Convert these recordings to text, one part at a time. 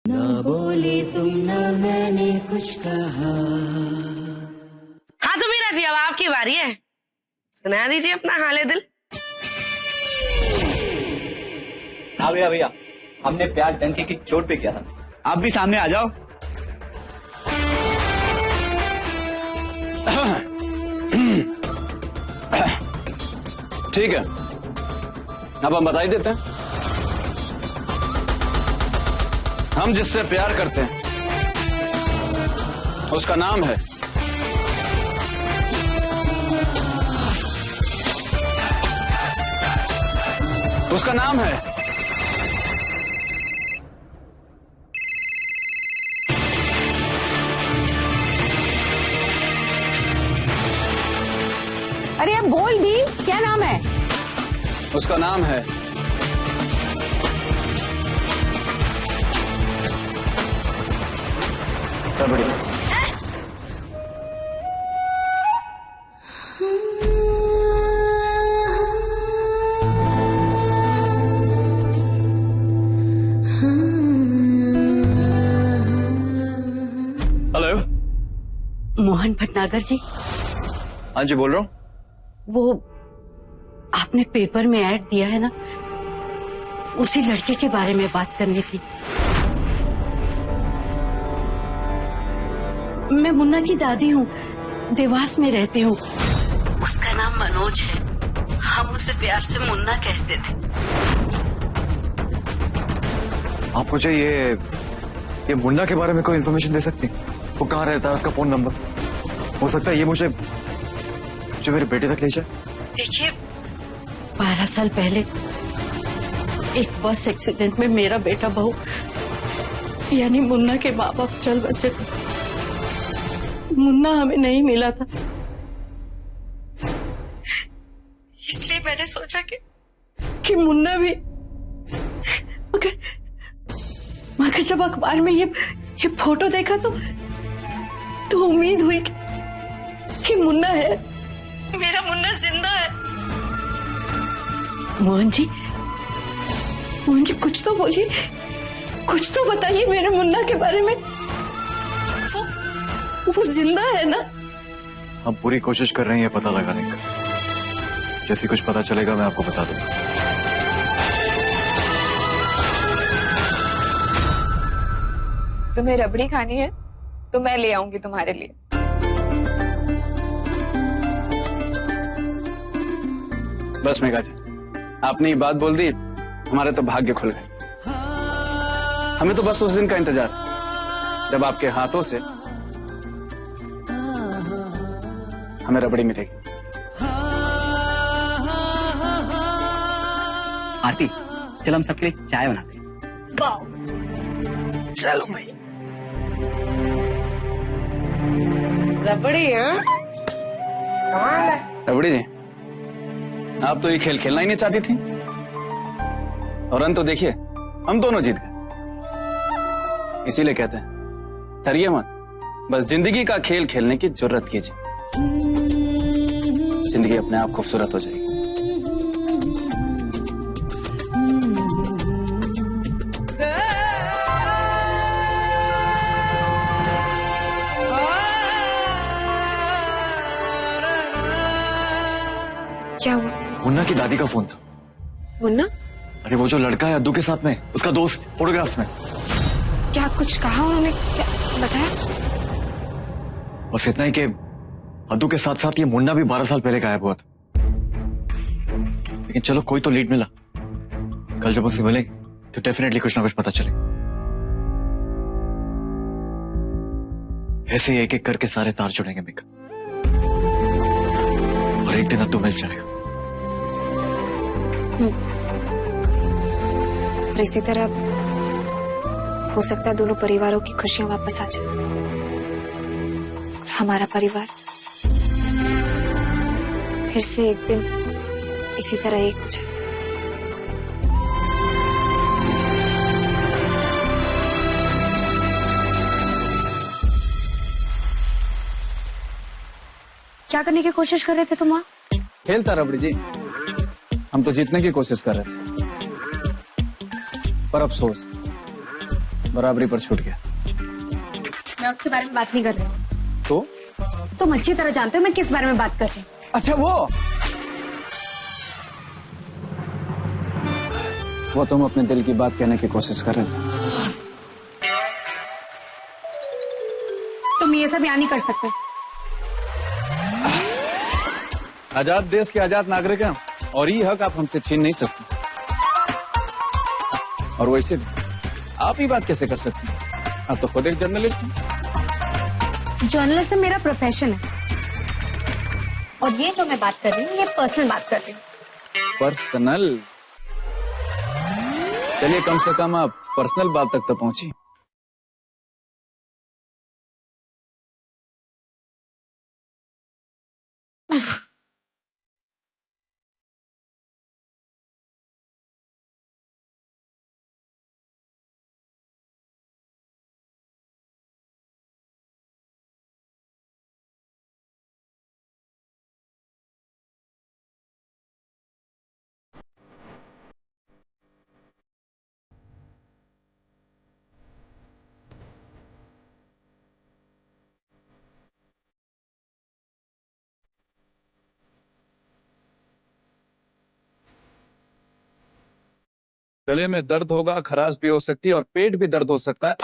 ना बोले तुम ना मैंने कुछ कहा। हाँ तो मीरा जी अब आपकी बारी है, सुना दीजिए अपना हाले दिल। हाँ भैया भैया, हमने प्यार डंके की चोट पे किया था। आप भी सामने आ जाओ। ठीक है, अब हम बता ही देते हैं। हम जिससे प्यार करते हैं उसका नाम है अरे अब बोल दी, क्या नाम है? उसका नाम है रबड़ी। हेलो, मोहन भटनागर जी, हाँ जी बोल रहा हूँ। वो आपने पेपर में ऐड दिया है ना, उसी लड़के के बारे में बात करनी थी। मैं मुन्ना की दादी हूँ, देवास में रहती हूँ। उसका नाम मनोज है, हम उसे प्यार से मुन्ना कहते थे। आप मुझे ये मुन्ना के बारे में कोई इन्फॉर्मेशन दे सकती हैं? वो कहाँ रहता है, उसका फोन नंबर? हो सकता है ये मुझे मेरे बेटे तक ले जाए। देखिए, 12 साल पहले एक बस एक्सीडेंट में मेरा बेटा बहू यानी मुन्ना के माँ बाप चल बसे थे। मुन्ना हमें नहीं मिला था, इसलिए मैंने सोचा कि मुन्ना भी, मगर जब अखबार में ये फोटो देखा तो उम्मीद हुई कि मुन्ना है, मेरा मुन्ना जिंदा है। मोहन जी कुछ तो बोलिए, कुछ तो बताइए मेरे मुन्ना के बारे में। वो जिंदा है ना? हम पूरी कोशिश कर रहे हैं पता लगाने का। जैसे कुछ पता चलेगा मैं आपको बता दूंगा। तुम्हें रबड़ी खानी है तो मैं ले आऊंगी तुम्हारे लिए। बस मेघा जी, आपने ये बात बोल दी, हमारे तो भाग्य खुल गए। हमें तो बस उस दिन का इंतजार जब आपके हाथों से हमें रबड़ी मिलेगी। आरती, चलो हम सबके लिए चाय बनाते हैं। चलो भाई, रबड़ी है। रबड़ी जी, आप तो ये खेल खेलना ही नहीं चाहती थी, और अंत तो देखिए हम दोनों जीत गए। इसीलिए कहते हैं डरिए मत, बस जिंदगी का खेल खेलने की जरूरत कीजिए, जिंदगी अपने आप खूबसूरत हो जाएगी। क्या हुआ? मुन्ना की दादी का फोन था। मुन्ना? अरे वो जो लड़का है अद्दू के साथ में, उसका दोस्त, फोटोग्राफ में। क्या कुछ कहा उन्होंने? क्या बताया? बस इतना ही कि अद्दू के साथ साथ ये मुन्ना भी 12 साल पहले गायब हुआ था। लेकिन चलो कोई तो लीड मिला। कल जब उससे मिलेंगे तो डेफिनेटली कुछ ना कुछ पता चलेगा। ऐसे एक एक करके सारे तार जुड़ेंगे मेघा, और एक दिन अद्दू मिल जाएगा। और इसी तरह हो सकता है दोनों परिवारों की खुशियां वापस आ जाए। हमारा परिवार फिर से एक दिन इसी तरह एक हो जाए। क्या करने की कोशिश कर रहे थे तुम वहां? खेल था रबड़ी जी, हम तो जीतने की कोशिश कर रहे थे, पर अफसोस बराबरी पर छूट गया। मैं उसके बारे में बात नहीं कर रही हूँ। तो तुम अच्छी तरह जानते हो मैं किस बारे में बात कर रही हूँ। अच्छा, वो तुम अपने दिल की बात कहने की कोशिश कर रहे थे। तुम ये सब यहाँ नहीं कर सकते। आजाद देश के आजाद नागरिक हैं और ये हक आप हमसे छीन नहीं सकते। और वैसे भी आप ही बात कैसे कर सकते हैं? आप तो खुद एक जर्नलिस्ट हैं। जर्नलिज्म मेरा प्रोफेशन है और ये जो मैं बात कर रही हूँ ये पर्सनल बात कर रही हूँ। पर्सनल? चलिए, कम से कम आप पर्सनल बात तक तो पहुंची। गले में दर्द होगा, खराश भी हो सकती है और पेट भी दर्द हो सकता है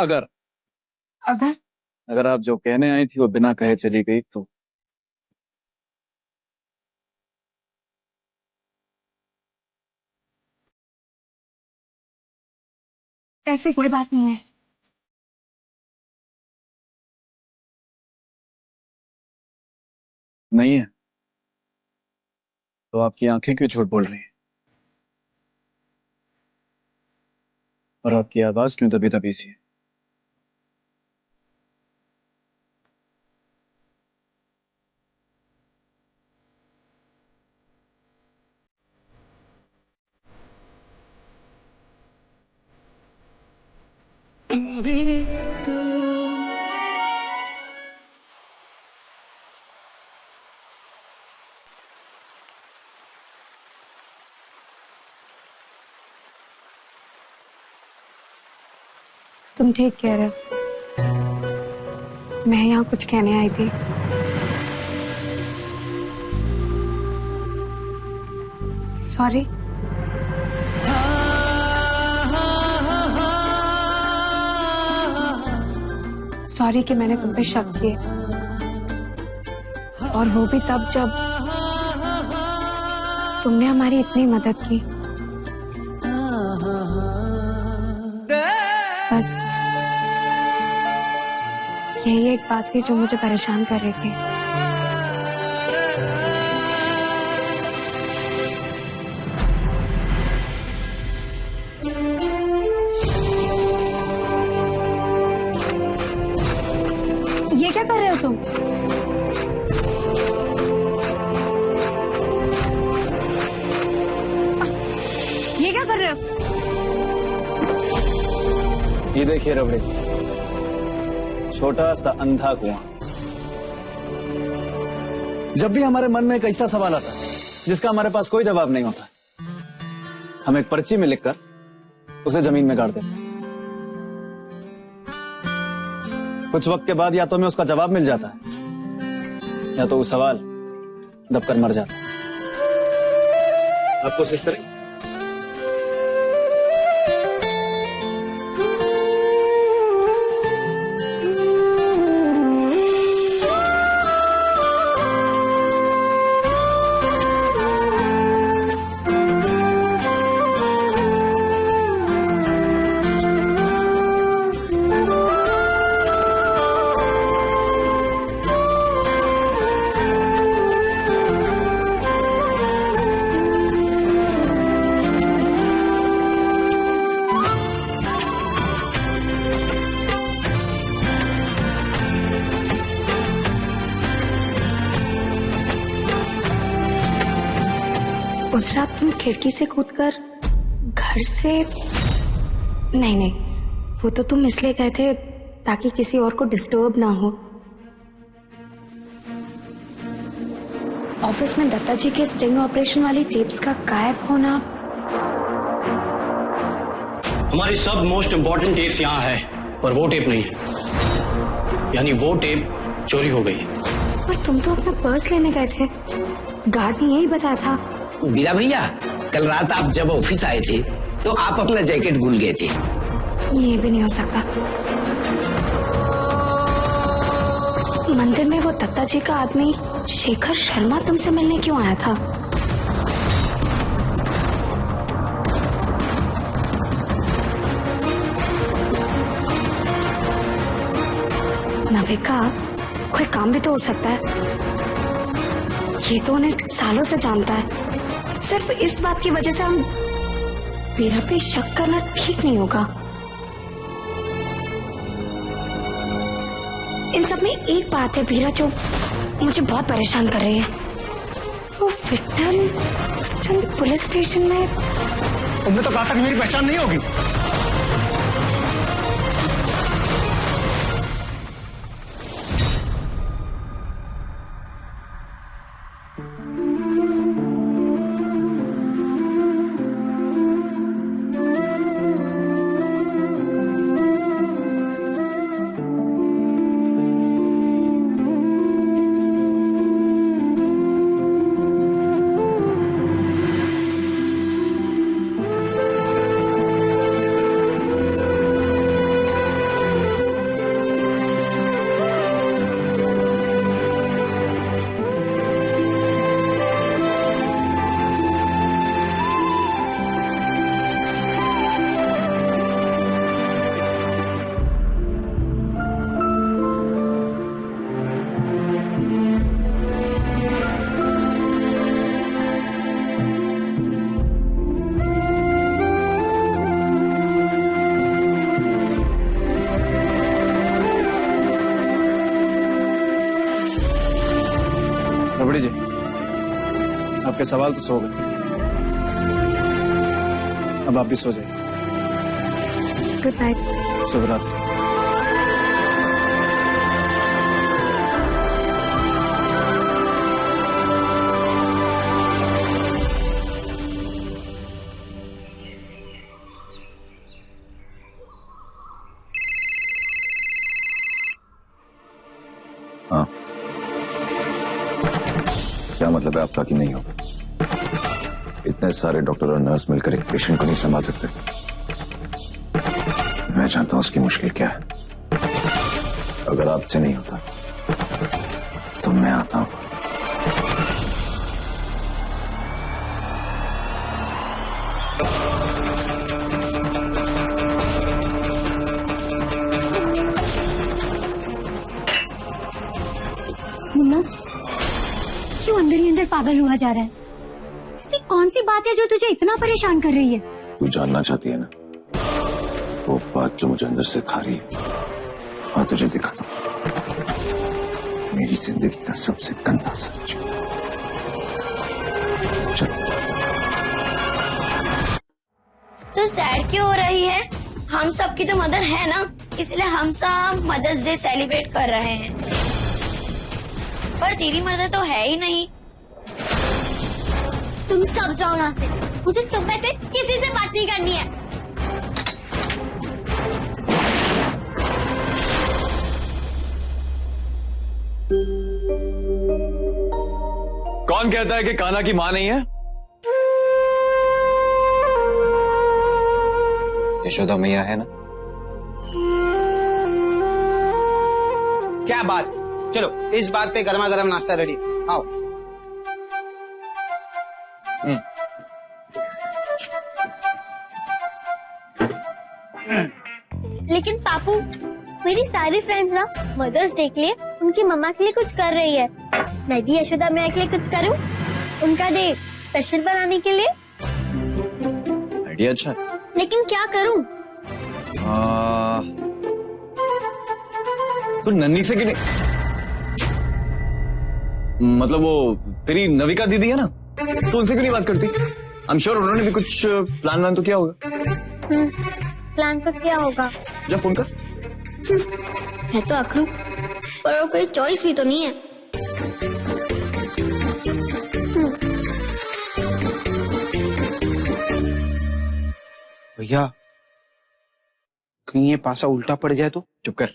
अगर आप जो कहने आई थी वो बिना कहे चली गई तो। ऐसी कोई बात नहीं है। नहीं है तो आपकी आंखें क्यों झूठ बोल रही हैं? और आपकी आवाज क्यों दबी दबी सी है? तुम ठीक कह रहे हो। मैं यहाँ कुछ कहने आई थी। सॉरी। सॉरी कि मैंने तुम पे शक किए और वो भी तब जब तुमने हमारी इतनी मदद की। बस यही एक बात थी जो मुझे परेशान कर रही थी। ये क्या कर रहे हो तुम? ये क्या कर रहे हो? ये देखिए रबड़ी, छोटा सा अंधा कुआं। जब भी हमारे मन में एक ऐसा सवाल आता है जिसका हमारे पास कोई जवाब नहीं होता, हम एक पर्ची में लिखकर उसे जमीन में गाड़ देते हैं। कुछ वक्त के बाद या तो हमें उसका जवाब मिल जाता है या तो वो सवाल दबकर मर जाता है। आप कोशिश करें। उस रात तुम खिड़की से कूदकर घर से नहीं, वो तो तुम इसलिए गए थे ताकि किसी और को डिस्टर्ब ना हो। ऑफिस में दत्ता जी के स्टिंग ऑपरेशन वाली टेप्स का गायब होना। हमारी सब मोस्ट इम्पोर्टेंट टेप्स यहाँ है। पर वो टेप नहीं है, यानी वो टेप चोरी हो गई है। पर तुम तो अपना पर्स लेने गए थे, गार्ड ने यही बताया था। बीरा भैया, कल रात आप जब ऑफिस आए थे तो आप अपना जैकेट भूल गए थे। ये भी नहीं हो सकता। मंदिर में वो दत्ता जी का आदमी शेखर शर्मा तुमसे मिलने क्यों आया था? नविका, कोई काम भी तो हो सकता है। ये तो उन्हें सालों से जानता है। सिर्फ इस बात की वजह से हम बीरा पे शक करना ठीक नहीं होगा। इन सब में एक बात है बीरा जो मुझे बहुत परेशान कर रही है। वो विट्ठल उस दिन पुलिस स्टेशन में। तुमने तो कहा था कि मेरी पहचान नहीं होगी। रबड़ी जी, आपके सवाल तो सो गए, अब आप भी सो जाइए। Good night. शुभ रात्रि। हाँ, क्या मतलब है आपका कि नहीं होगा? इतने सारे डॉक्टर और नर्स मिलकर एक पेशेंट को नहीं संभाल सकते। मैं जानता हूं उसकी मुश्किल क्या है। अगर आपसे नहीं होता तो मैं आता हूं। मुन्ना, क्यों अंदर ही अंदर पागल हुआ जा रहा है? ऐसी कौन सी बात है जो तुझे इतना परेशान कर रही है? तू जानना चाहती है ना, वो बात जो मुझे अंदर से खा रही है। हाँ, तुझे दिखाता हूं मेरी जिंदगी का सबसे गंदा सच। चल। तो सैड क्यों हो रही है? हम सबकी तो मदर है ना, इसलिए हम सब मदर्स डे सेलिब्रेट कर रहे हैं। पर तेरी मदर तो है ही नहीं। तुम सब जाओ यहाँ से, मुझे तुम में से किसी से बात नहीं करनी है। कौन कहता है कि कान्हा की मां नहीं है? यशोदा मैया है ना? क्या बात? चलो, इस बात पे गर्मा गर्म नाश्ता रेडी। आओ। लेकिन पापू, मेरी सारी फ्रेंड्स ना मदर्स डे के लिए उनकी मम्मा के लिए कुछ कर रही है। मैं भी यशोदा मैया के लिए कुछ करूं, उनका डे स्पेशल बनाने के लिए। आइडिया अच्छा है, लेकिन क्या करूं? तो नन्ही से क्यों नहीं, मतलब वो तेरी नविका दीदी है ना, तो उनसे क्यों नहीं बात करती? आई एम श्योर उन्होंने भी कुछ प्लान तो किया होगा। प्लान तो क्या होगा? जा फोन कर। मैं तो अखरू, पर और कोई चॉइस भी तो नहीं है। भैया, कहीं ये पासा उल्टा पड़ जाए तो? चुप कर।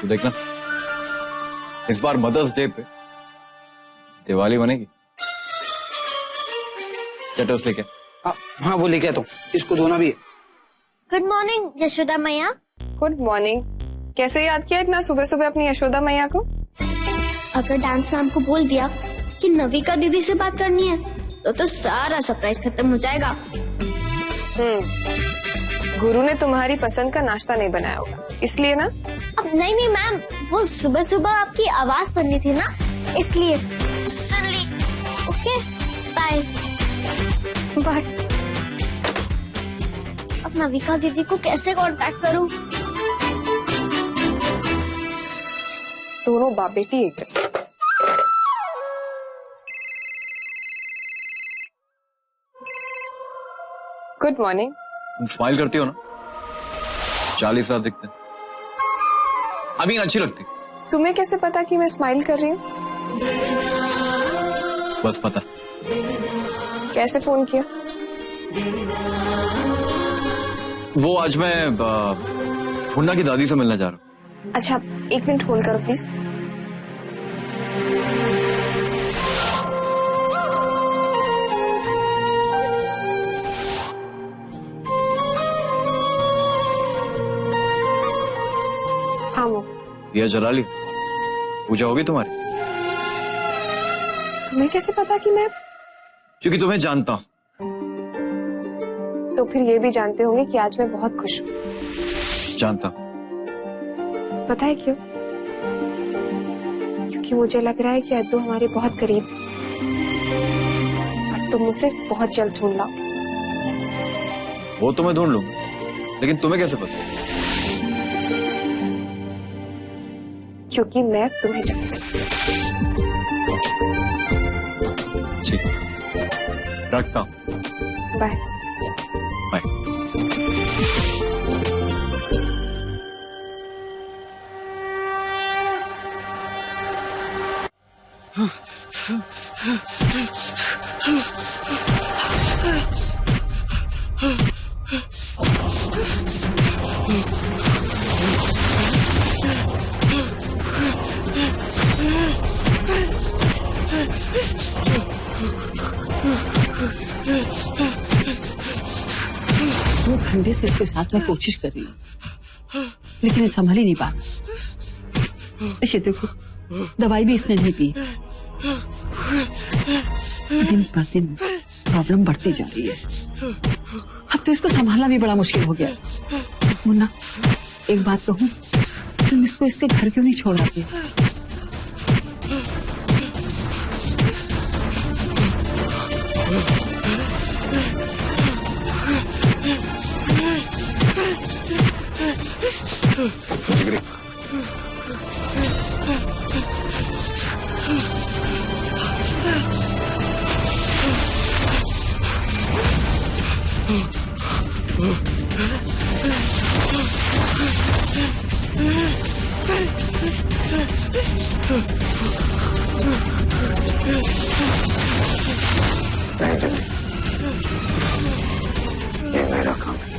तू देखना, इस बार मदर्स डे पे दिवाली बनेगी। चटोस लेके। हाँ वो लेके आता हूँ, इसको धोना भी है। गुड मॉर्निंग यशोदा मैया। Good morning. कैसे याद किया इतना सुबह सुबह अपनी यशोदा मैया को? अगर डांस मैम को बोल दिया कि नविका दीदी से बात करनी है तो सारा सरप्राइज खत्म हो जाएगा। गुरु ने तुम्हारी पसंद का नाश्ता नहीं बनाया होगा, इसलिए ना? अब नहीं मैम, वो सुबह सुबह आपकी आवाज सुननी थी ना, इसलिए सुन ली। Okay bye. बाय। अब नविका दीदी को कैसे कांटेक्ट करूं? दोनों बाप बेटी एक जैसे। Good morning. तुम स्माइल करती हो ना, 40 साल दिखते हैं। अमीन अच्छी लगती। तुम्हें कैसे पता कि मैं स्माइल कर रही हूँ? बस पता। कैसे फोन किया? वो आज मैं मुन्ना की दादी से मिलने जा रहा हूँ। अच्छा 1 मिनट होल्ड करो प्लीज। हाँ वो दिया जला ली, पूजा होगी तुम्हारी? तुम्हें कैसे पता कि मैं? क्योंकि तुम्हें जानता हूँ। तो फिर ये भी जानते होंगे कि आज मैं बहुत खुश हूँ। जानता हूँ। पता है क्यों? क्योंकि मुझे लग रहा है कि अद्दू हमारे बहुत करीब और तुम मुझसे बहुत जल्द ढूंढ लाओ। वो तो मैं ढूंढ लूंगा, लेकिन तुम्हें कैसे पता? क्योंकि मैं तुम्हें जानती हूँ। ठीक, रखता हूँ। बाय। बाय। वो घंटे से इसके साथ मैं कोशिश कर रही हूँ, लेकिन ये संभल ही नहीं पा रहा। ये देखो, दवाई भी इसने नहीं पी। दिन पर दिन प्रॉब्लम बढ़ती जा रही है। अब तो इसको संभालना भी बड़ा मुश्किल हो गया। मुन्ना, एक बात कहूँ, तुम इसको इसके घर क्यों नहीं छोड़ आते? ये मेरा काम है।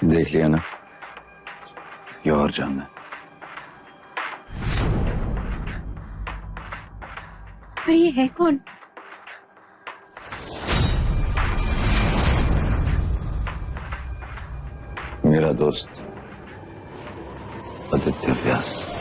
देख लिया ना, ये और जानना है। पर ये है कौन? मेरा दोस्त आदित्य व्यास।